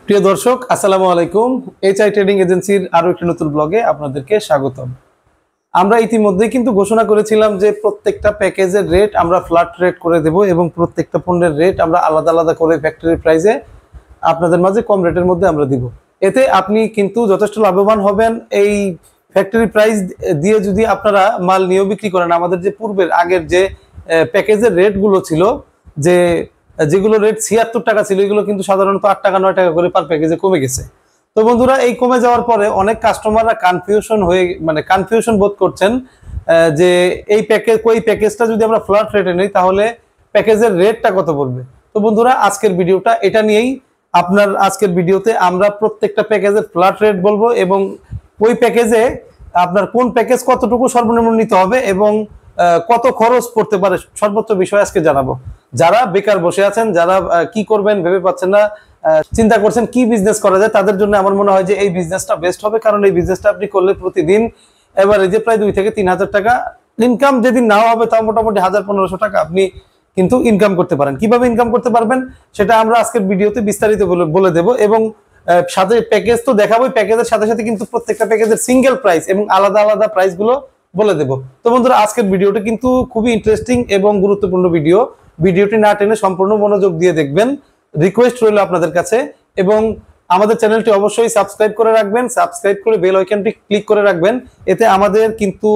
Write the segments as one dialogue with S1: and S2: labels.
S1: প্রিয় দর্শক, আসসালামু আলাইকুম। এইচআই ট্রেডিং এজেন্সির আরো একটি নতুন ব্লগে আপনাদেরকে স্বাগতম। আমরা ইতিমধ্যেই কিন্তু ঘোষণা করেছিলাম যে প্রত্যেকটা প্যাকেজের রেট আমরা ফ্ল্যাট রেট করে দেব এবং প্রত্যেকটা পণ্যের রেট আমরা আলাদা আলাদা করে ফ্যাক্টরি প্রাইসে আপনাদের মাঝে কম রেটের মধ্যে আমরা দিব। এতে আপনি কিন্তু যথেষ্ট লাভবান হবেন। এই ফ্যাক্টরি প্রাইস দিয়ে যদি আপনারা মাল নিয়ে বিক্রি করেন, আমাদের যে পূর্বের আগের যে প্যাকেজের রেটগুলো ছিল, যেগুলো রেট ৭৬ টাকা ছিল, এগুলো কিন্তু সাধারণত ৮ টাকা ৯ টাকা করে পার প্যাকেজে কমে গেছে। তো বন্ধুরা, এই কমে যাওয়ার পরে অনেক কাস্টমাররা কনফিউশন বোধ করছেন যে এই প্যাকেজটা যদি আমরা ফ্ল্যাট রেটে নেই তাহলে প্যাকেজের রেটটা কত পড়বে। তো বন্ধুরা, আজকের ভিডিওটা এটা নিয়েই। আজকের ভিডিওতে আমরা প্রত্যেকটা প্যাকেজের ফ্ল্যাট রেট বলবো এবং ওই প্যাকেজে আপনার কোন প্যাকেজ কতটুকু সর্বনিম্ন নিতে হবে এবং কত খরচ পড়তে পারে সর্বোচ্চ বিষয় আজকে জানাবো। যারা বেকার বসে আছেন, যারা কি করবেন ভেবে পাচ্ছেন না, চিন্তা করছেন কি বিজনেস করা যায়, তাদের জন্য আমার মনে হয় যে এই বিজনেসটা বেস্ট হবে। কারণ এই বিজনেসটা আপনি করলে প্রতিদিন এভারেজে প্রায় 2 থেকে 3 হাজার টাকা ইনকাম, যেদিন নাও হবে তাও মোটামুটি 1000-1500 টাকা আপনি কিন্তু ইনকাম করতে পারেন। কিভাবে ইনকাম করতে পারবেন সেটা আমরা আজকের ভিডিওতে বিস্তারিত বলে দেব এবং সাথে প্যাকেজ তো দেখাবোই, প্যাকেজের সাথে সাথে কিন্তু প্রত্যেকটা প্যাকেজের সিঙ্গেল প্রাইস এবং আলাদা আলাদা প্রাইস গুলো বলে দেব। তো বন্ধুরা, আজকের ভিডিওটা কিন্তু খুবই ইন্টারেস্টিং এবং গুরুত্বপূর্ণ ভিডিওটি না টেনে সম্পূর্ণ মনোযোগ দিয়ে দেখবেন, রিকোয়েস্ট রইল আপনাদের কাছে। এবং আমাদের চ্যানেলটি অবশ্যই সাবস্ক্রাইব করে রাখবেন, সাবস্ক্রাইব করে বেল আইকনটি ক্লিক করে রাখবেন। এতে আমাদের কিন্তু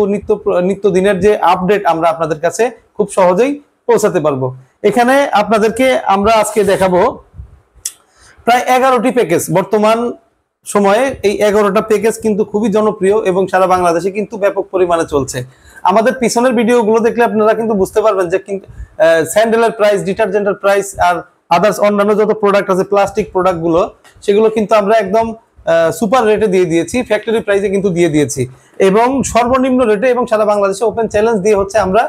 S1: নিত্য দিনের যে আপডেট আমরা আপনাদের কাছে খুব সহজেই পৌঁছাতে পারবো। এখানে আপনাদেরকে আমরা আজকে দেখাবো প্রায় 11টি প্যাকেজ। বর্তমান সময়ে এই 11টা প্যাকেজ কিন্তু খুবই জনপ্রিয় এবং সারা বাংলাদেশে কিন্তু ব্যাপক পরিমাণে চলছে। আমাদের পিছনের ভিডিওগুলো দেখলে আপনারা কিন্তু বুঝতে পারবেন যে স্যান্ডেলের প্রাইস, ডিটারজেন্টের প্রাইস আর আদার্স অন্যান্য যত প্রোডাক্ট আছে, প্লাস্টিক প্রোডাক্টগুলো, সেগুলো কিন্তু আমরা একদম সুপার রেটে দিয়ে দিয়েছি, ফ্যাক্টরি প্রাইসে কিন্তু দিয়ে দিয়েছি এবং সর্বনিম্ন রেটে এবং সারা বাংলাদেশে ওপেন চ্যালেঞ্জ দিয়ে হচ্ছে আমরা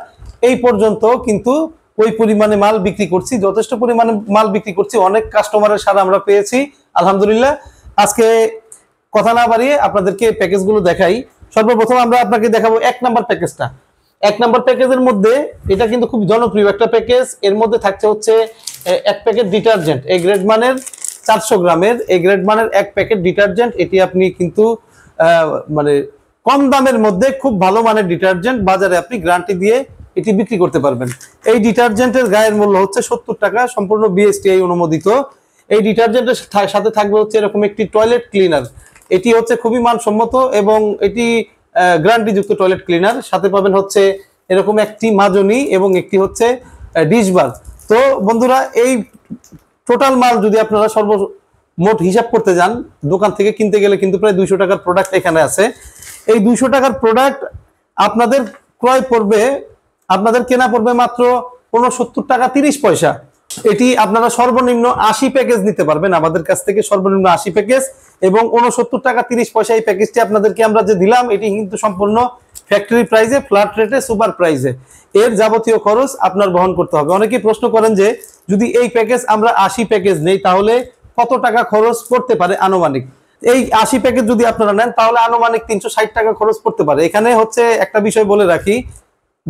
S1: এই পর্যন্ত কিন্তু ওই পরিমাণে মাল বিক্রি করছি, যথেষ্ট পরিমাণে মাল বিক্রি করছি। অনেক কাস্টমারের সারা আমরা পেয়েছি, আলহামদুলিল্লাহ। আজকে কথা না বাড়িয়ে আপনাদেরকে প্যাকেজগুলো দেখাই। সর্বপ্রথম আমরা আপনাকে দেখাবো 1 নাম্বার প্যাকেজটা। 1 নাম্বার প্যাকেজের মধ্যে এটা কিন্তু খুব জনপ্রিয় একটা প্যাকেজ। এর মধ্যে থাকছে হচ্ছে 1 প্যাকেট ডিটারজেন্ট, এ গ্রেড মানের 400 গ্রামের এ গ্রেড মানের 1 প্যাকেট ডিটারজেন্ট। এটি আপনি কিন্তু মানে কম দামের মধ্যে খুব ভালো মানের ডিটারজেন্ট বাজারে আপনি গ্যারান্টি দিয়ে এটি বিক্রি করতে পারবেন। এই ডিটারজেন্টের গায়ের মূল্য হচ্ছে 70 টাকা, সম্পূর্ণ বিএসটিআই অনুমোদিত। এই ডিটারজেন্টের সাথে থাকবে হচ্ছে এরকম একটি টয়লেট ক্লিনার। এটি হচ্ছে খুবই মানসম্মত এবং এটি গ্যারান্টি যুক্ত টয়লেট ক্লিনার। সাথে পাবেন হচ্ছে এরকম একটি মাজনি এবং একটি হচ্ছে ডিশবার। তো বন্ধুরা, এই টোটাল মাল যদি আপনারা সর্বমোট হিসাব করতে যান, দোকান থেকে কিনতে গেলে কিন্তু প্রায় 200 টাকার প্রোডাক্ট এখানে আছে। এই 200 টাকার প্রোডাক্ট আপনাদের কেনা পড়বে মাত্র 69 টাকা 30 পয়সা। এটি আপনারা সর্বনিম্ন 80 প্যাকেজ নিতে পারবেন আমাদের কাছ থেকে, সর্বনিম্ন 80 প্যাকেজ এবং 69 টাকা 30 পয়সা। এই প্যাকেজটি আপনাদেরকে আমরা যে দিলাম এটি কিন্তু সম্পূর্ণ ফ্যাক্টরি প্রাইসে, ফ্ল্যাট রেটে, সুপার প্রাইসে। এর যাবতীয় খরচ আপনার বহন করতে হবে। অনেকেই প্রশ্ন করেন যে যদি এই প্যাকেজ আমরা 80 প্যাকেজ নেই তাহলে কত টাকা খরচ পড়তে পারে আনুমানিক। এই 80 প্যাকেজ যদি আপনারা নেন তাহলে আনুমানিক 360 টাকা খরচ পড়তে পারে। এখানে হচ্ছে একটা বিষয় বলে রাখি,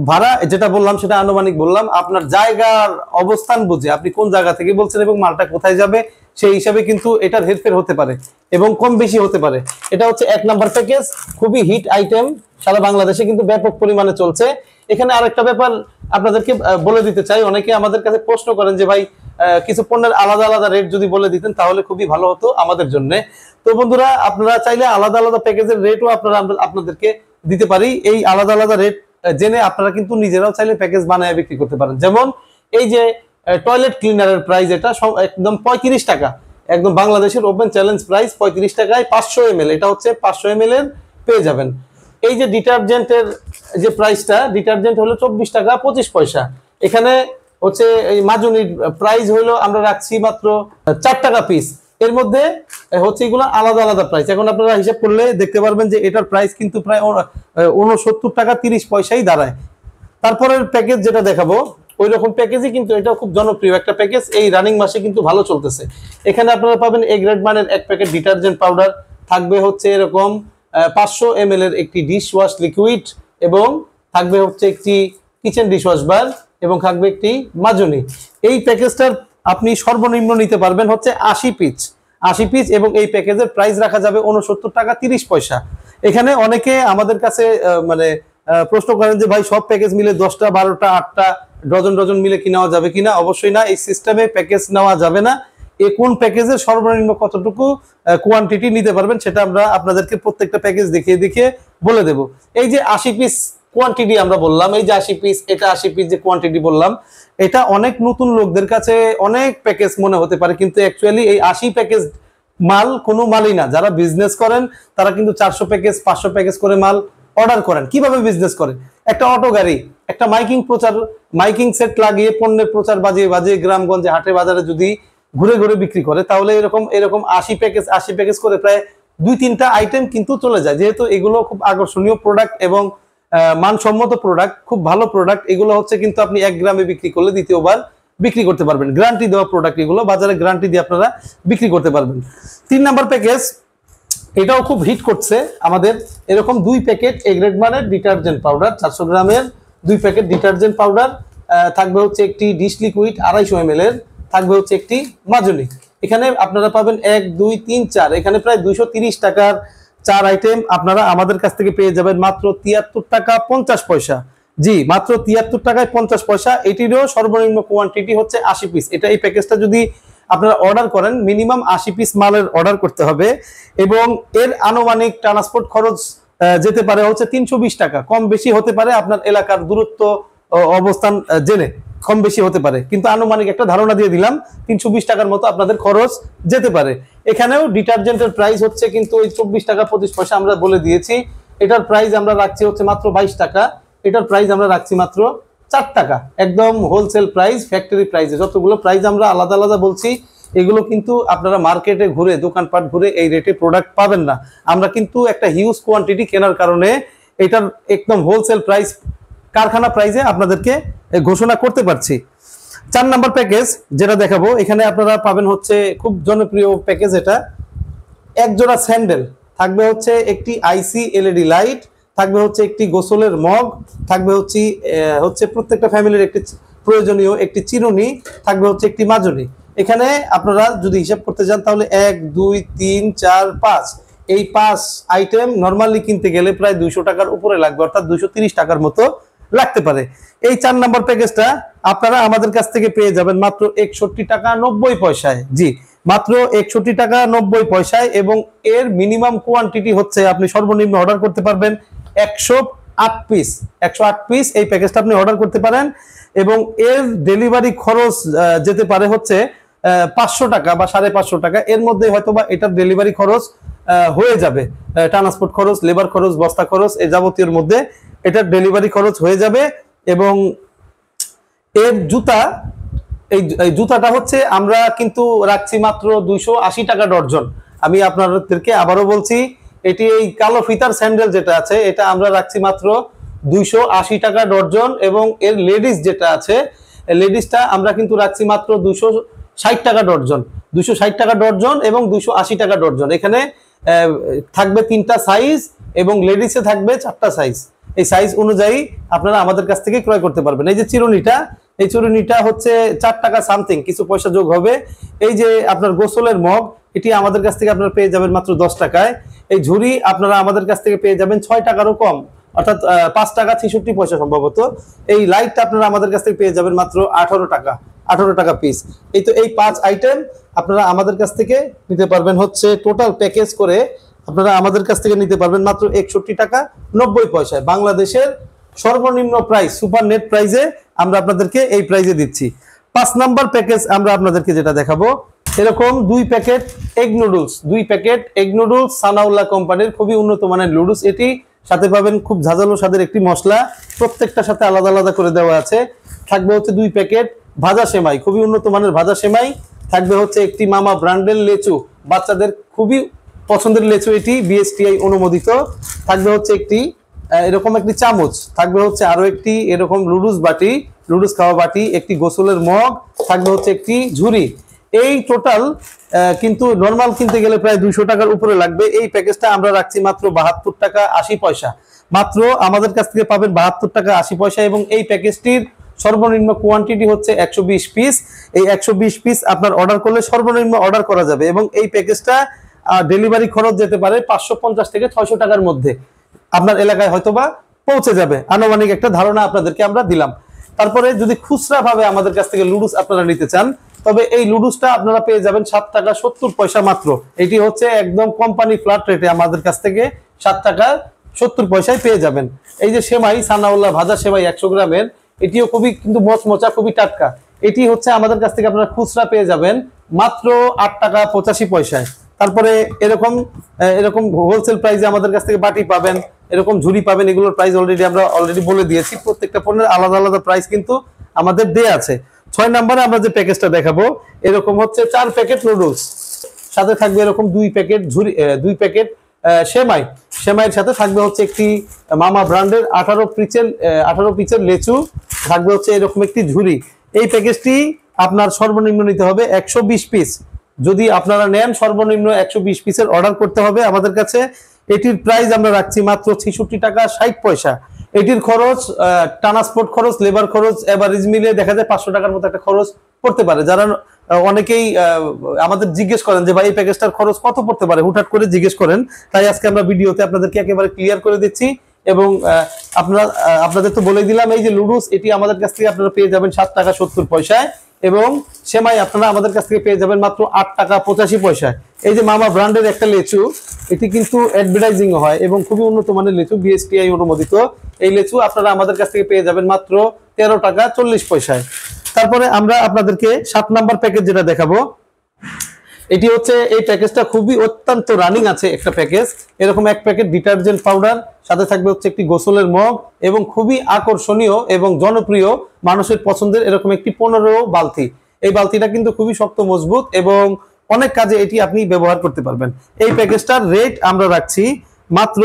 S1: ভাড়া যেটা বললাম সেটা আনুমানিক বললাম। আপনার জায়গার অবস্থান বুঝে আপনি কোন জায়গা থেকে বলছেন এবং মালটা কোথায় যাবে সেই হিসাবে কিন্তু এটার হেরফের হতে পারে এবং কম বেশি হতে পারে। এটা হচ্ছে 1 নাম্বার প্যাকেজ, খুবই হিট আইটেম, সারা বাংলাদেশে কিন্তু ব্যাপক পরিমাণে চলছে। এখানে আরেকটা ব্যাপার আপনাদেরকে বলে দিতে চাই, অনেকে আমাদের কাছে প্রশ্ন করেন যে ভাই কিছু পণ্যের আলাদা আলাদা রেট যদি বলে দিতেন তাহলে খুবই ভালো হতো আমাদের জন্য। তো বন্ধুরা, আপনারা চাইলে আলাদা আলাদা প্যাকেজের রেটও আপনাদেরকে দিতে পারি। এই আলাদা আলাদা রেট জেনে আপনারা কিন্তু নিজেরাও চাইলে প্যাকেজ বানায় বিক্রি করতে পারেন। যেমন এই যে টয়লেট ক্লিনারের প্রাইস, এটা একদম 35 টাকা, একদম বাংলাদেশের ওপেন চ্যালেঞ্জ প্রাইস 35 টাকায় 500 ml। এটা হচ্ছে 500 ml এর পেয়ে যাবেন। এই যে ডিটারজেন্টের যে প্রাইসটা, ডিটারজেন্ট হলো 24 টাকা 25 পয়সা। এখানে হচ্ছে এই মাজনির প্রাইস হলো আমরা রাখছি মাত্র 4 টাকা পিস। এর মধ্যে হচ্ছে এগুলো আলাদা আলাদা প্রাইস। এখন আপনারা হিসাব করলে দেখতে পারবেন যে এটার প্রাইস কিন্তু প্রায় 69 টাকা 30 পয়সাই দাঁড়ায়। তারপরের প্যাকেজ যেটা দেখাবো ওই রকম প্যাকেজই, কিন্তু এটা খুব জনপ্রিয় একটা প্যাকেজ, এই রানিং মাসে কিন্তু ভালো চলতেছে। এখানে আপনারা পাবেন এ গ্রেড মানের 1 প্যাকেট ডিটারজেন্ট পাউডার, থাকবে হচ্ছে এরকম 500 ml এর একটি ডিশ ওয়াশ লিকুইড এবং থাকবে হচ্ছে একটি কিচেন ডিশ ওয়াশ বার এবং থাকবে একটি মাজনি। এই প্যাকেজটার আপনি সর্বনিম্ন নিতে পারবেন হচ্ছে 80 পিস। 80 পিস এবং এই প্যাকেজের প্রাইস রাখা যাবে 69 টাকা 30 পয়সা। এখানে অনেকে আমাদের কাছে মানে প্রশ্ন করেন যে ভাই সব প্যাকেজ মিলে 10টা 12টা 8টা ডজন ডজন মিলে কি নেওয়া যাবে কিনা? অবশ্যই না, এই সিস্টেমে প্যাকেজ নেওয়া যাবে না। কোন প্যাকেজের সর্বনিম্ন কতটুকু কোয়ান্টিটি নিতে পারবেন সেটা আমরা আপনাদেরকে প্রত্যেকটা প্যাকেজ দেখিয়ে দেখিয়ে বলে দেব। এই যে 80 পিস কোয়ান্টিটি আমরা বললাম, এই যে 80 পিস, এটা 80 পিস যে কোয়ান্টিটি বললাম, এটা অনেক নতুন লোকদের কাছে অনেক প্যাকেজ মনে হতে পারে, কিন্তু অ্যাকচুয়ালি এই 80 প্যাকেজ মাল কোনো মালই না। যারা বিজনেস করেন তারা কিন্তু 400 প্যাকেজ 500 প্যাকেজ করে মাল অর্ডার করেন। কিভাবে বিজনেস করে? একটা অটো গাড়ি, একটা মাইকিং সেট লাগিয়ে পণ্যের প্রচার বাজিয়ে বাজিয়ে গ্রামগঞ্জে হাটে বাজারে যদি ঘুরে ঘুরে বিক্রি করে, তাহলে এরকম 80 প্যাকেজ করে প্রায় 2-3টা আইটেম কিন্তু চলে যায়। যেহেতু এগুলো খুব আকর্ষণীয় প্রোডাক্ট এবং মানসম্মত প্রোডাক্ট, খুব ভালো প্রোডাক্ট, এগুলো হচ্ছে কিন্তু আপনি 1 গ্রামে বিক্রি করলে দ্বিতীয়বার বিক্রি করতে পারবেন। গ্যারান্টি দেওয়া প্রোডাক্ট, এগুলো বাজারে গ্যারান্টি দিয়ে আপনারা বিক্রি করতে পারবেন। 3 নাম্বার প্যাকেজ, এটাও খুব হিট করছে আমাদের। এরকম 2 প্যাকেট এ গ্রেড মানের ডিটারজেন্ট পাউডার, 400 গ্রামের 2 প্যাকেট ডিটারজেন্ট পাউডার থাকবে হচ্ছে একটি ডিশ লিকুইড 250 ml এর, থাকবে হচ্ছে একটি মাজনি। এখানে আপনারা পাবেন 1 2 3 4, এখানে প্রায় 230 টাকার 4 আইটেম আপনারা আমাদের কাছ থেকে পেয়ে যাবেন মাত্র 73 টাকা 50 পয়সা। জি, মাত্র 73 টাকায় 50 পয়সা। এটিরও সর্বনিম্ন কোয়ান্টিটি হচ্ছে 80 পিস। এটা এই প্যাকেজটা যদি আপনারা অর্ডার করেন, মিনিমাম 80 পিস মালের অর্ডার করতে হবে এবং এর আনুমানিক ট্রান্সপোর্ট খরচ যেতে পারে হচ্ছে 320 টাকা। কম বেশি হতে পারে আপনার এলাকার দূরত্ব অবস্থান জেনে, কম বেশি হতে পারে, কিন্তু আনুমানিক একটা ধারণা দিয়ে দিলাম 320 টাকার মতো আপনাদের খরচ যেতে পারে। এখানেও ডিটারজেন্টের প্রাইস হচ্ছে কিন্তু ওই 24 টাকা 25 পয়সা আমরা বলে দিয়েছি। এটার প্রাইস আমরা রাখছি হচ্ছে মাত্র 22 টাকা। এটার প্রাইস আমরা রাখছি মাত্র 4 টাকা, একদম হোলসেল প্রাইস, ফ্যাক্টরি প্রাইসে। যতগুলো প্রাইস আমরা আলাদা আলাদা বলছি, এগুলো কিন্তু আপনারা মার্কেটে ঘুরে, দোকানপাট ঘুরে এই রেটে প্রোডাক্ট পাবেন না। আমরা কিন্তু একটা হিউজ কোয়ান্টিটি কেনার কারণে এটার একদম হোলসেল প্রাইস, কারখানা প্রাইসে আপনাদেরকে ঘোষণা করতে পারছি। 4 নাম্বার প্যাকেজ যেটা দেখাবো, এখানে আপনারা পাবেন হচ্ছে খুব জনপ্রিয় প্যাকেজ। এটা এক জোড়া স্যান্ডেল, থাকবে হচ্ছে একটি আইসি এলইডি লাইট, থাকবে হচ্ছে একটি গোসলের মগ, থাকবে হচ্ছে প্রত্যেকটা ফ্যামিলির একটি প্রয়োজনীয় একটি চিরুনি, থাকবে হচ্ছে একটি মাজনি। এখানে আপনারা যদি হিসাব করতে যান তাহলে 1 2 3 4 5, এই 5 আইটেম নরমালি কিনতে গেলে প্রায় 200 টাকার উপরে লাগবে, অর্থাৎ 230 টাকার মতো লাগতে পারে। এই 4 নাম্বার প্যাকেজটা আপনারা আমাদের কাছ থেকে পেয়ে যাবেন মাত্র 61 টাকা 90 পয়সায়। জি, মাত্র 61 টাকা 90 পয়সায়। এবং এর মিনিমাম কোয়ান্টিটি হচ্ছে, আপনি সর্বনিম্ন অর্ডার করতে পারবেন 108 পিস। 108 পিস এই প্যাকেজটা আপনি অর্ডার করতে পারেন এবং এর ডেলিভারি খরচ যেতে পারে হচ্ছে 500 টাকা বা 550 টাকা, এর মধ্যে হয়তোবা এটার ডেলিভারি খরচ হয়ে যাবে। ট্রান্সপোর্ট খরচ, লেবার খরচ, বস্তা খরচ, এই যাবতীয়র মধ্যে এটার ডেলিভারি খরচ হয়ে যাবে। এবং এর এই জুতাটা হচ্ছে আমরা কিন্তু রাখছি মাত্র 280 টাকা ডর্জন। আমি আপনাদেরকে আবারও বলছি, এটি এই কালো ফিতার স্যান্ডেল যেটা আছে, এটা আমরা রাখছি মাত্র 280 টাকা ডর্জন। এবং এর লেডিস যেটা আছে, লেডিসটা আমরা কিন্তু রাখছি মাত্র 260 টাকা ডর্জন। 260 টাকা ডর্জন এবং 280 টাকা ডর্জন। এখানে থাকবে 3টা সাইজ এবং লেডিসে থাকবে 4টা সাইজ। এই সাইজ অনুযায়ী আপনারা আমাদের কাছ থেকে ক্রয় করতে পারবেন। এই যে চিরুনিটা, এই চিরুনিটা হচ্ছে 4 টাকা সামথিং, কিছু পয়সা যোগ হবে। এই যে আপনার গোসলের মগ, এটি আমাদের কাছ থেকে আপনারা পেয়ে যাবেন মাত্র 10 টাকায়। এই ঝুড়ি আপনারা আমাদের কাছ থেকে পেয়ে যাবেন 6 টাকারও কম, অর্থাৎ 5 টাকা 66 পয়সা সম্ভবত। এই লাইটটা আপনারা আমাদের কাছ থেকে পেয়ে যাবেন মাত্র 18 টাকা পিস। এই তো এই 5 আইটেম আপনারা আমাদের কাছ থেকে নিতে পারবেন হচ্ছে টোটাল প্যাকেজ করে আপনারা আমাদের কাছ থেকে নিতে পারবেন মাত্র 61 টাকা 90 পয়সায়। বাংলাদেশের সর্বনিম্ন প্রাইস, সুপার নেট প্রাইসে আমরা আপনাদেরকে এই প্রাইসে দিচ্ছি। 5 নাম্বার প্যাকেজ আমরা আপনাদেরকে যেটা দেখাবো, এরকম 2 packet egg noodles, 2 packet egg noodles, Sanaullah কোম্পানির খুবই উন্নত মানের নুডলস। এটি সাথে পাবেন খুব ঝাঁঝালো স্বাদের একটি মশলা, প্রত্যেকটার সাথে আলাদা আলাদা করে দেওয়া আছে। থাকবে হচ্ছে 2 প্যাকেট ভাজা সেমাই, খুবই উন্নত মানের ভাজা সেমাই। থাকবে হচ্ছে একটি মামা ব্র্যান্ডের লেচু, বাচ্চাদের খুবই পছন্দের লেচু, এটি বিএসটিআই অনুমোদিত। থাকবে হচ্ছে একটি এরকম একটি চামচ, থাকবে হচ্ছে আরো একটি এরকম লুডুস খাওয়া বাটি, একটি গোসলের মগ, থাকবে হচ্ছে একটি ঝুড়ি। এই টোটাল কিন্তু নরমাল কিনতে গেলে প্রায় 200 টাকার উপরে লাগবে। এই প্যাকেজটা আমরা রাখছি মাত্র 72 টাকা 80 পয়সা। মাত্র আমাদের কাছ থেকে পাবেন 72 টাকা 80 পয়সা। এবং এই প্যাকেজটির সর্বনিম্ন কোয়ান্টিটি হচ্ছে 120 পিস। এই 120 পিস আপনার অর্ডার করলে সর্বনিম্ন অর্ডার করা যাবে এবং এই প্যাকেজটা ডেলিভারি খরচ যেতে পারে 550 থেকে 600 টাকার মধ্যে আপনার এলাকায় হয়তোবা পৌঁছে যাবে। আনুমানিক একটা ধারণা আপনাদেরকে আমরা দিলাম। তারপরে যদি খুচরা ভাবে আমাদের কাছ থেকে লুডুস আপনারা নিতে চান, তবে এই লুডুসটা আপনারা পেয়ে যাবেন 7 টাকা 70 পয়সা মাত্র। এটি হচ্ছে একদম কোম্পানি ফ্ল্যাট রেটে আমাদের কাছ থেকে 7 টাকা 70 পয়সায় পেয়ে যাবেন। এই যে সেমাই সানাউল্লাহ ভাজা সেমাই 100 গ্রামের, এটিও খুবই কিন্তু মচমচা, খুবই টাটকা। এটি হচ্ছে আমাদের কাছ থেকে আপনারা খুচরা পেয়ে যাবেন মাত্র 8 টাকা 85 পয়সায়। তারপরে এরকম এরকম হোলসেল প্রাইসে আমাদের কাছ থেকে বাটি পাবেন, এরকম ঝুড়ি পাবেন। এগুলোর প্রাইস আমরা অলরেডি বলে দিয়েছি। প্রত্যেকটা পণ্যের আলাদা আলাদা প্রাইস কিন্তু আমাদের দেয়া আছে। 6 নম্বরে আমরা যে প্যাকেজটা দেখাবো, এরকম হচ্ছে 4 প্যাকেট নুডলস, সাথে থাকবে এরকম 2 প্যাকেট ঝুড়ি, 2 প্যাকেট সেমাই। সেমাইয়ের সাথে থাকবে হচ্ছে একটি মামা ব্র্যান্ডের 18 পিচের লেচু, থাকবে হচ্ছে এরকম একটি ঝুড়ি। এই প্যাকেজটি আপনার সর্বনিম্ন নিতে হবে 120 পিস। যদি আপনারা নেন সর্বনিম্ন 120 পিসের অর্ডার করতে হবে আমাদের কাছে। এটির প্রাইস আমরা রাখছি মাত্র 66 টাকা 60 পয়সা। এটির খরচ, ট্রান্সপোর্ট খরচ, লেবার খরচ এভারেজ মিলে দেখা যায় 500 টাকার মতো একটা খরচ পড়তে পারে। যারা অনেকেই আমাদের জিজ্ঞেস করেন যে ভাই এই প্যাকেজটার খরচ কত পড়তে পারে, হুটহাট করে জিজ্ঞেস করেন, তাই আজকে আমরা ভিডিওতে আপনাদেরকে একেবারে ক্লিয়ার করে দিচ্ছি। এবং আপনাদের তো বলেই দিলাম, এই যে লুডুস, এটি আমাদের কাছ থেকে আপনারা পেয়ে যাবেন 7 টাকা 70 পয়সায় এবং সেমাই আপনারা আমাদের কাছ থেকে পেয়ে যাবেন মাত্র 8 টাকা 85 পয়সায়। এই যে মামা ব্র্যান্ডের একটা লেচু, এটি কিন্তু অ্যাডভার্টাইজিং হয় এবং খুবই উন্নত মানের লেচু, বিএসটিআই অনুমোদিত। এই লেচু আপনারা আমাদের কাছ থেকে পেয়ে যাবেন মাত্র 13 টাকা 40 পয়সায়। তারপরে আমরা আপনাদেরকে 7 নাম্বার প্যাকেজ যেটা দেখাবো, এটি হচ্ছে, এই প্যাকেজটা খুবই অত্যন্ত রানিং আছে একটা প্যাকেজ। এরকম 1 প্যাকেট ডিটারজেন্ট পাউডার, সাথে থাকবে হচ্ছে একটি গোসলের মগ এবং খুবই আকর্ষণীয় এবং জনপ্রিয় মানুষের পছন্দের এরকম একটি 15 বালতি। এই বালতিটা কিন্তু খুবই শক্ত, মজবুত এবং অনেক কাজে এটি আপনি ব্যবহার করতে পারবেন। এই প্যাকেজটার রেট আমরা রাখছি মাত্র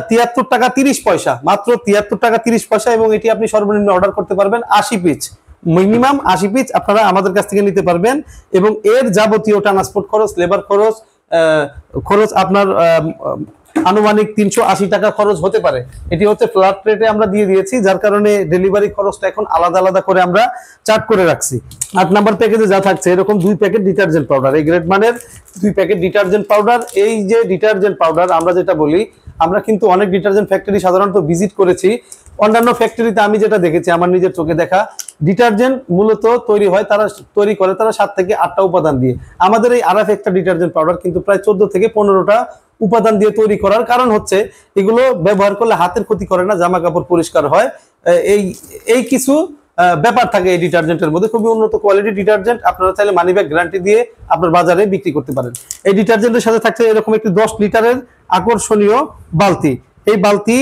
S1: 73 টাকা 30 পয়সা, মাত্র 73 টাকা 30 পয়সা। এবং এটি আপনি সর্বনিম্ন অর্ডার করতে পারবেন 80 পিস, মিনিমাম 80 পিস আপনারা আমাদের কাছ থেকে নিতে পারবেন। এবং এর যাবতীয় ট্রান্সপোর্ট খরচ, লেবার খরচ আপনার আনুমানিক 380 টাকা খরচ হতে পারে। এটি হচ্ছে ফ্ল্যাট রেটে আমরা দিয়ে দিয়েছি, যার কারণে ডেলিভারি খরচটা এখন আলাদা আলাদা করে আমরা চার্ট করে রাখছি। 8 নাম্বার প্যাকেজে যা থাকছে, এরকম 2 প্যাকেট ডিটারজেন্ট পাউডার, এই গ্রেড মানের 2 প্যাকেট ডিটারজেন্ট পাউডার। এই যে ডিটারজেন্ট পাউডার আমরা যেটা বলি, আমরা কিন্তু অনেক ডিটারজেন্ট ফ্যাক্টরি সাধারণত ভিজিট করেছি। অন্যান্য ফ্যাক্টরিতে আমি যেটা দেখেছি, আমার নিজের চোখে দেখা, ডিটারজেন্ট মূলত তৈরি করে তারা 7 থেকে 8টা উপাদান দিয়ে। আমাদের এই আরাফ একটা ডিটারজেন্ট পাউডার কিন্তু প্রায় 14 থেকে 15টা উপাদান দিয়ে তৈরি করার কারণ হচ্ছে, এগুলো ব্যবহার করলে হাতের ক্ষতি করে না, জামা কাপড় পরিষ্কার হয়। এই কিছু ব্যাপার থাকে এই ডিটারজেন্টের মধ্যে। খুবই উন্নত কোয়ালিটি ডিটারজেন্ট, আপনারা চাইলে মানি ব্যাগ গ্যারান্টি দিয়ে আপনার বাজারে বিক্রি করতে পারেন। এই ডিটারজেন্টের সাথে থাকছে এরকম একটি 10 লিটারের আকর্ষণীয় বালতি। এই বালতি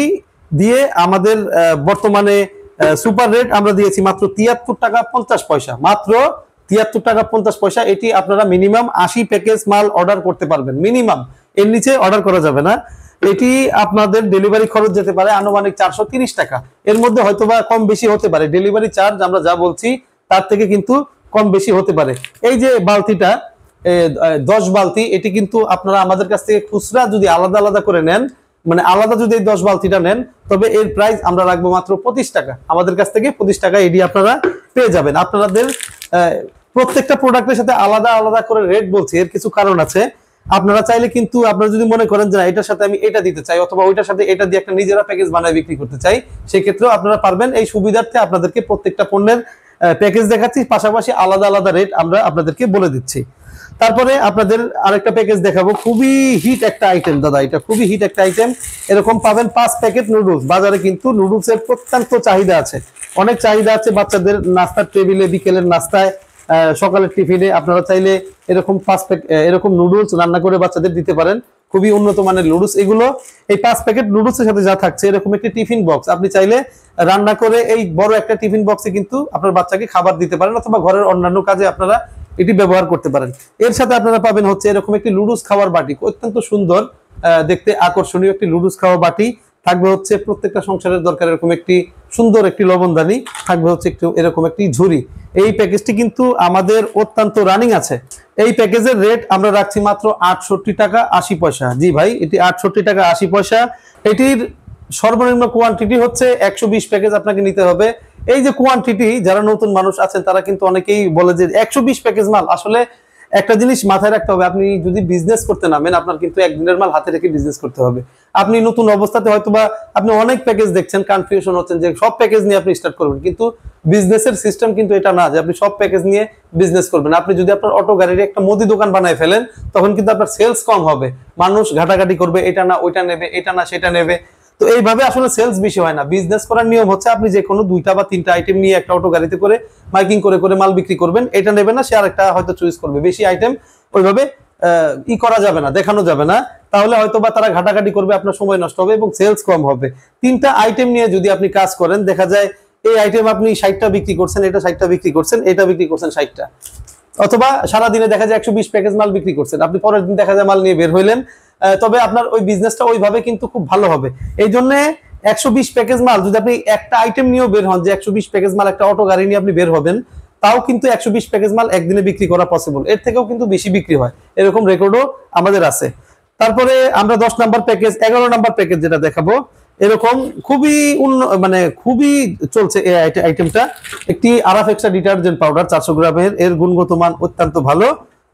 S1: দিয়ে আমাদের বর্তমানে সুপার রেট আমরা দিয়েছি মাত্র 73 টাকা 50 পয়সা, মাত্র 73 টাকা 50 পয়সা। এটি আপনারা মিনিমাম 80 প্যাকেজ মাল অর্ডার করতে পারবেন, মিনিমাম, এর নিচে অর্ডার করা যাবে না। এটি আপনাদের ডেলিভারি খরচ যেতে পারে আনুমানিক 430 টাকা, এর মধ্যে হয়তোবা কম বেশি হতে পারে। ডেলিভারি চার্জ আমরা যা বলছি তার থেকে কিন্তু কম বেশি হতে পারে। এই যে বালতিটা 10 বালতি, এটি কিন্তু আপনারা আমাদের কাছ থেকে খুচরা যদি আলাদা আলাদা করে নেন, মানে আলাদা যদি এই 10 বালতিটা নেন, তবে এর প্রাইস আমরা রাখবো মাত্র 25 টাকা। আমাদের কাছ থেকে 25 টাকা এটি আপনারা পেয়ে যাবেন। আপনাদের প্রত্যেকটা প্রোডাক্টের সাথে আলাদা আলাদা করে রেট বলছি, এর কিছু কারণ আছে। আপনারা চাইলে কিন্তু, আপনারা যদি মনে করেন যে এটার সাথে আমি এটা দিতে চাই অথবা ওইটার সাথে এটা দিয়ে একটা নিজেরা প্যাকেজ বানায় বিক্রি করতে চাই, সেই ক্ষেত্রেও আপনারা পারবেন। এই সুবিধার্থে আপনাদেরকে প্রত্যেকটা পণ্যের প্যাকেজ দেখাচ্ছি, পাশাপাশি আলাদা আলাদা রেট আমরা আপনাদেরকে বলে দিচ্ছি। তারপরে আপনাদের আরেকটা প্যাকেজ দেখাবো, খুবই হিট একটা আইটেম দাদা, এটা খুবই হিট একটা আইটেম। এরকম পাবেন 5 প্যাকেট নুডলস। বাজারে কিন্তু নুডলসের প্রত্যন্ত চাহিদা আছে, অনেক চাহিদা আছে। বাচ্চাদের নাস্তার টেবিলে, বিকেলের নাস্তায়, সকালের টিফিনে আপনারা চাইলে এরকম 5 প্যাকেট এরকম নুডলস রান্না করে বাচ্চাদের দিতে পারেন। খুবই উন্নত মানের নুডলস এগুলো। এই 5 প্যাকেট নুডলসের সাথে যা থাকছে, এরকম একটি টিফিন বক্স, আপনি চাইলে রান্না করে এই বড় একটা টিফিন বক্সে কিন্তু আপনার বাচ্চাকে খাবার দিতে পারেন, অথবা ঘরের অন্যান্য কাজে আপনারা এটি ব্যবহার করতে পারেন। এর সাথে আপনারা পাবেন হচ্ছে এরকম একটি লুডুস খাওয়ার বাটি, অত্যন্ত সুন্দর দেখতে আকর্ষণীয় একটি লুডুস খাওয়ার বাটি। থাকবে হচ্ছে প্রত্যেকটা সংসারের দরকার এরকম একটি সুন্দর একটি লবণদানি, থাকবে হচ্ছে একটু এরকম একটি ঝুড়ি। এই প্যাকেজটি কিন্তু আমাদের অত্যন্ত রানিং আছে। এই প্যাকেজের রেট আমরা রাখছি মাত্র 68 টাকা 80 পয়সা। জি ভাই, এটি 68 টাকা 80 পয়সা। এটির সর্বনিম্ন কোয়ান্টিটি হচ্ছে 120 প্যাকেজ আপনাকে নিতে হবে। এই যে কোয়ান্টিটি, যারা নতুন মানুষ আছেন তারা কিন্তু অনেকেই বলে যে 120 প্যাকেজ মাল। আসলে একটা জিনিস মাথায় রাখতে হবে, আপনি যদি বিজনেস করতে নামেন আপনার কিন্তু একদিনের মাল হাতে রেখে বিজনেস করতে হবে। আপনি নতুন অবস্থাতে হয়তোবা আপনি অনেক প্যাকেজ দেখছেন, কনফিউশন হচ্ছেন যে সব প্যাকেজ নিয়ে আপনি স্টার্ট করবেন, কিন্তু বিজনেসের সিস্টেম কিন্তু এটা না যে আপনি সব প্যাকেজ নিয়ে বিজনেস করবেন। আপনি যদি আপনার অটো গাড়ির একটা মুদি দোকান বানায় ফেলেন তখন কিন্তু আপনার সেলস কম হবে, মানুষ ঘাটাঘাটি করবে, এটা না ওইটা নেবে, এটা না সেটা নেবে। তো এইভাবে আসলে সেলস বেশি হয় না। বিজনেস করার নিয়ম হচ্ছে আপনি যে কোনো 2টা বা 3টা আইটেম নিয়ে একটা অটো গাড়িতে করে মাইকিং করে করে মাল বিক্রি করবেন, এটা নেবে না, সে আরেকটা হয়তো চুজ করবে। বেশি আইটেম ওইভাবে করা যাবে না, দেখানো যাবে না, তাহলে হয়তো বা তারা ঘাটাঘাটি করবে, আপনার সময় নষ্ট হবে এবং সেলস কম হবে। 3টা আইটেম নিয়ে যদি আপনি কাজ করেন, দেখা যায় এই আইটেম আপনি 60টা বিক্রি করছেন, এটা 60টা বিক্রি করছেন, এটা বিক্রি করছেন 60টা, অথবা সারাদিনে দেখা যায় 120 প্যাকেজ মাল বিক্রি করছেন, আপনি পরের দিন দেখা যায় মাল নিয়ে বের হইলেন, তবে আপনার ওই বিজনেসটা ওইভাবে কিন্তু খুব ভালো হবে। এই জন্য 120 প্যাকেজ মাল যদি আপনি একটা আইটেম নিয়েও বের হন, যে 120 প্যাকেজ মাল একটা অটো গাড়ি নিয়ে আপনি বের হবেন, তাও কিন্তু 120 প্যাকেজ মাল একদিনে বিক্রি করা পসিবল, এর থেকেও কিন্তু বেশি বিক্রি হয়, এরকম রেকর্ডও আমাদের আছে। তারপরে আমরা 10 নাম্বার প্যাকেজ, 11 নাম্বার প্যাকেজ যেটা দেখাবো, এরকম খুবই মানে খুবই চলছে এই আইটেমটা। একটি আরাফ এক্সট্রা ডিটারজেন্ট পাউডার 400 গ্রামের, এর গুণগত মান অত্যন্ত ভালো।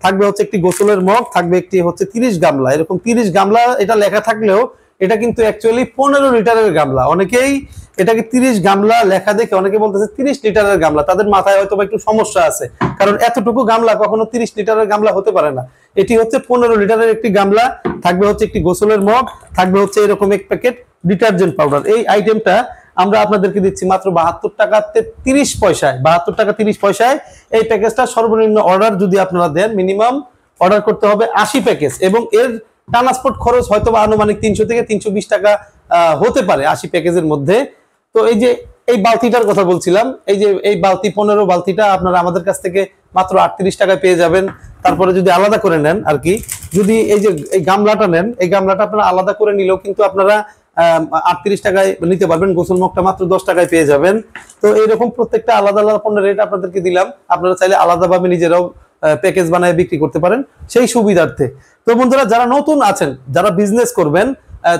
S1: থাকবে হচ্ছে একটি গোসলের মগ, থাকবে একটি হচ্ছে 30 গামলা, এরকম 30 গামলা এটা লেখা থাকলেও এটা কিন্তু অ্যাকচুয়ালি 15 লিটারের গামলা। অনেকেই এটাকে 30 গামলা লেখা দেখে অনেকে বলতেছে 30 লিটারের গামলা, তাদের মাথায় হয়তো একটু সমস্যা আছে, কারণ এতটুকু গামলা কখনো 30 লিটারের গামলা হতে পারে না। এটি হচ্ছে 15 লিটারের একটি গামলা, থাকবে হচ্ছে একটি গোসলের মগ, থাকবে হচ্ছে এরকম এক প্যাকেট ডিটারজেন্ট পাউডার। এই আইটেমটা আমরা আপনাদেরকে দিচ্ছি মাত্র 72 টাকা 30 পয়সায়, 72 টাকা 30 পয়সায়। এই প্যাকেজটা সর্বনিম্ন অর্ডার যদি আপনারা দেন, মিনিমাম অর্ডার করতে হবে 80 প্যাকেজ, এবং এর ট্রান্সপোর্ট খরচ হয়তো বা আনুমানিক 300 থেকে 320 টাকা হতে পারে 80 প্যাকেজের মধ্যে। তো এই যে এই বালতিটার কথা বলছিলাম, এই যে এই বালতি 15 বালতিটা আপনারা আমাদের কাছ থেকে মাত্র 38 টাকায় পেয়ে যাবেন। তারপরে যদি আলাদা করে নেন আর কি, যদি এই যে এই গামলাটা নেন, এই গামলাটা আপনারা আলাদা করে নিলেও কিন্তু আপনারা 38 টাকায় নিতে পারবেন, গোসল মগটা মাত্র 10 টাকায় পেয়ে যাবেন। তো এইরকম প্রত্যেকটা আলাদা আলাদা পণ্যের রেট আপনাদেরকে দিলাম, আপনারা চাইলে আলাদাভাবে নিজেরাও প্যাকেজ বানায় বিক্রি করতে পারেন সেই সুবিধার্থে। তো বন্ধুরা, যারা নতুন আছেন, যারা বিজনেস করবেন,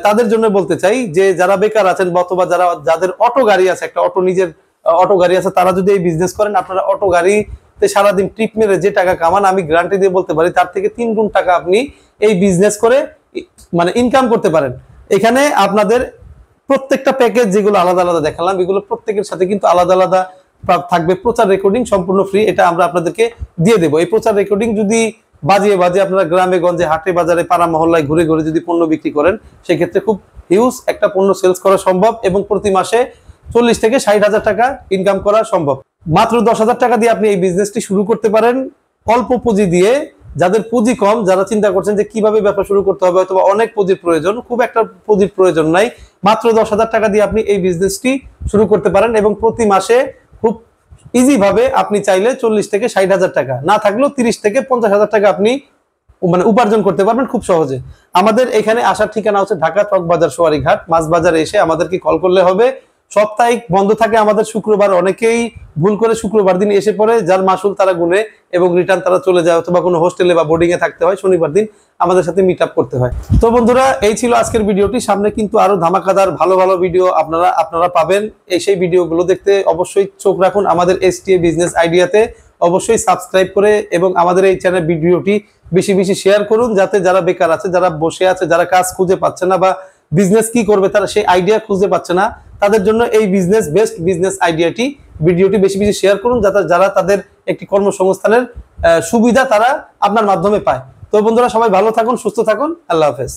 S1: তাদের জন্য বলতে চাই যে যারা বেকার আছেন অথবা যাদের অটো গাড়ি আছে, একটা অটো নিজের অটো গাড়ি আছে, তারা যদি এই বিজনেস করেন, আপনারা অটো গাড়িতে সারাদিন ট্রিপ মেরে যে টাকা কামান, আমি গ্যারান্টি দিয়ে বলতে পারি তার থেকে 3 গুণ টাকা আপনি এই বিজনেস করে মানে ইনকাম করতে পারেন। এখানে আপনাদের প্রত্যেকটা প্যাকেজ যেগুলো আলাদা আলাদা দেখালাম, এগুলো প্রত্যেকের সাথে কিন্তু আলাদা আলাদা থাকবে প্রচার রেকর্ডিং, সম্পূর্ণ ফ্রি, এটা আমরা আপনাদেরকে দিয়ে দেবো। এই প্রচার রেকর্ডিং যদি বাজিয়ে বাজিয়ে আপনারা গ্রামে গঞ্জে হাটে বাজারে পাড়া মহল্লায় ঘুরে ঘুরে যদি পণ্য বিক্রি করেন, সেক্ষেত্রে খুব হিউজ একটা পণ্য সেলস করা সম্ভব এবং প্রতি মাসে 40 থেকে 60 হাজার টাকা ইনকাম করা সম্ভব। মাত্র 10,000 টাকা দিয়ে আপনি এই বিজনেসটি শুরু করতে পারেন, অল্প পুঁজি দিয়ে। যাদের পুঁজি কম, যারা চিন্তা করছেন যে কিভাবে ব্যবসা শুরু করতে হবে, অথবা অনেক পুঁজির প্রয়োজন, খুব একটা পুঁজির প্রয়োজন নাই, মাত্র 10,000 টাকা দিয়ে আপনি এই বিজনেসটি শুরু করতে পারেন এবং প্রতি মাসে খুব ইজি ভাবে আপনি চাইলে 40 থেকে 60 হাজার টাকা, না থাকলেও 30 থেকে 50 হাজার টাকা আপনি মানে উপার্জন করতে পারবেন খুব সহজে। আমাদের এখানে আসার ঠিকানা হচ্ছে ঢাকা চকবাজার সোয়ারীঘাট মাছ বাজারে এসে আমাদেরকে কল করলে হবে। সাপ্তাহিক বন্ধ থাকে আমাদের শুক্রবার, অনেকেই ভুল করে শুক্রবার দিন এসে পড়ে, যার মাসুল তারা গুনে এবং রিটার্ন তারা চলে যায়, অথবা কোনো হোস্টেলে বা বোর্ডিং এ থাকতে হয়, শনিবার দিন আমাদের সাথে মিট আপ করতে হয়। তো বন্ধুরা, এই ছিল আজকের ভিডিওটি। সামনে কিন্তু আরো ধামাকাদার ভালো ভালো ভিডিও আপনারা পাবেন। সেই ভিডিওগুলো দেখতে অবশ্যই চোখ রাখুন আমাদের এসটিএ বিজনেস আইডিয়াতে, অবশ্যই সাবস্ক্রাইব করে এবং আমাদের এই চ্যানেল ভিডিওটি বেশি বেশি শেয়ার করুন, যাতে যারা বেকার আছে, যারা বসে আছে, যারা কাজ খুঁজে পাচ্ছে না বা বিজনেস কি করবে তারা সেই আইডিয়া খুঁজে পাচ্ছে না, তাদের জন্য এই বিজনেস বেস্ট বিজনেস আইডিয়াটি ভিডিওটি বেশি বেশি শেয়ার করুন, যাতে যারা তাদের একটি কর্মসংস্থানের সুবিধা তারা আপনার মাধ্যমে পায়। তো বন্ধুরা, সবাই ভালো থাকুন, সুস্থ থাকুন, আল্লাহ হাফেজ।